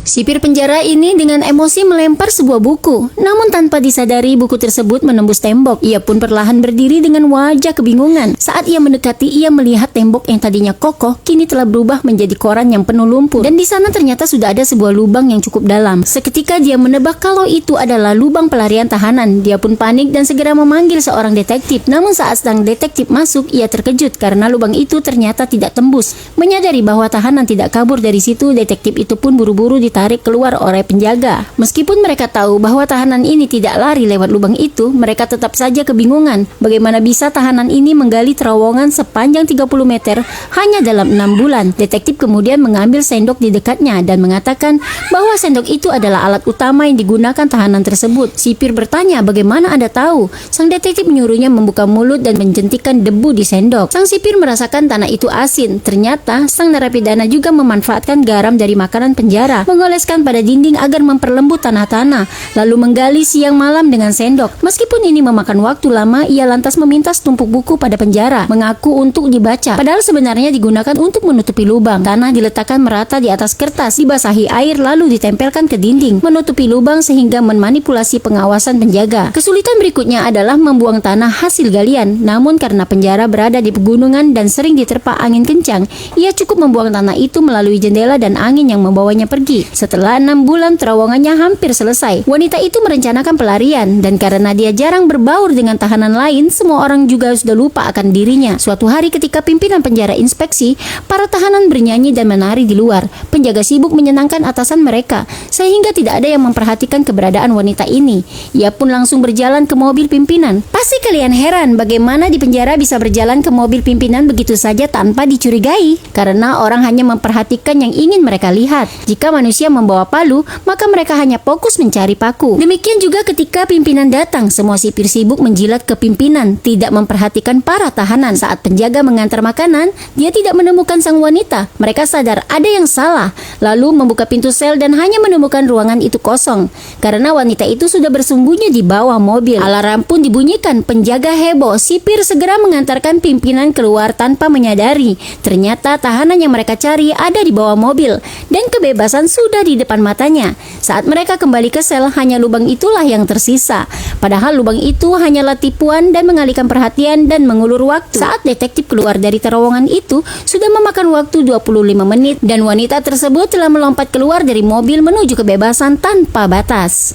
Sipir penjara ini dengan emosi melempar sebuah buku. Namun tanpa disadari buku tersebut menembus tembok. Ia pun perlahan berdiri dengan wajah kebingungan. Saat ia mendekati, ia melihat tembok yang tadinya kokoh kini telah berubah menjadi koran yang penuh lumpur. Dan di sana ternyata sudah ada sebuah lubang yang cukup dalam. Seketika dia menebak kalau itu adalah lubang pelarian tahanan. Dia pun panik dan segera memanggil seorang detektif. Namun saat sedang detektif masuk, ia terkejut karena lubang itu ternyata tidak tembus. Menyadari bahwa tahanan tidak kabur dari situ, detektif itu pun buru-buru ditarik keluar oleh penjaga. Meskipun mereka tahu bahwa tahanan ini tidak lari lewat lubang itu, mereka tetap saja kebingungan. Bagaimana bisa tahanan ini menggali terowongan sepanjang 30 meter hanya dalam 6 bulan? Detektif kemudian mengambil sendok di dekatnya dan mengatakan bahwa sendok itu adalah alat utama yang digunakan tahanan tersebut. Sipir bertanya, bagaimana Anda tahu? Sang detektif menyuruhnya membuka mulut dan menjentikan debu di sendok. Sang sipir merasakan tanah itu asin. Ternyata sang narapidana juga memanfaatkan garam dari makanan penjara, mengoleskan pada dinding agar memperlembut tanah-tanah, lalu menggali siang malam dengan sendok. Meskipun ini memakan waktu lama, ia lantas meminta setumpuk buku pada penjara, mengaku untuk dibaca. Padahal sebenarnya digunakan untuk menutupi lubang. Tanah diletakkan merata di atas kertas, dibasahi air lalu ditempelkan ke dinding, menutupi lubang sehingga memanipulasi pengawasan penjaga. Kesulitan berikutnya adalah membuang tanah hasil galian. Namun karena penjara berada di pegunungan dan sering diterpa angin kencang, ia cukup membuang tanah itu melalui jendela dan angin yang membawanya pergi. Setelah 6 bulan terowongannya hampir selesai. Wanita itu merencanakan pelarian dan karena dia jarang berbaur dengan tahanan lain, semua orang juga sudah lupa akan dirinya. Suatu hari ketika pimpinan penjara inspeksi, para tahanan bernyanyi dan menari di luar. Penjaga sibuk menyenangkan atasan mereka sehingga tidak ada yang memperhatikan keberadaan wanita ini. Ia pun langsung berjalan ke mobil pimpinan. Pasti kalian heran bagaimana di penjara bisa berjalan ke mobil pimpinan begitu saja tanpa dicurigai, karena orang hanya memperhatikan yang ingin mereka lihat. Jika manusia membawa palu, maka mereka hanya fokus mencari paku. Demikian juga ketika pimpinan datang, semua sipir sibuk menjilat ke pimpinan, tidak memperhatikan para tahanan. Saat penjaga mengantar makanan, dia tidak menemukan sang wanita. Mereka sadar ada yang salah, lalu membuka pintu sel dan hanya menemukan ruangan itu kosong, karena wanita itu sudah bersembunyi di bawah mobil. Alarm pun dibunyikan, penjaga heboh. Sipir segera mengantarkan pimpinan keluar tanpa menyadari. Ternyata tahanan yang mereka cari ada di bawah mobil, dan kebebasan sudah di depan matanya. Saat mereka kembali ke sel, hanya lubang itulah yang tersisa. Padahal lubang itu hanyalah tipuan dan mengalihkan perhatian dan mengulur waktu. Saat detektif keluar dari terowongan itu, sudah memakan waktu 25 menit dan wanita tersebut telah melompat keluar dari mobil menuju kebebasan tanpa batas.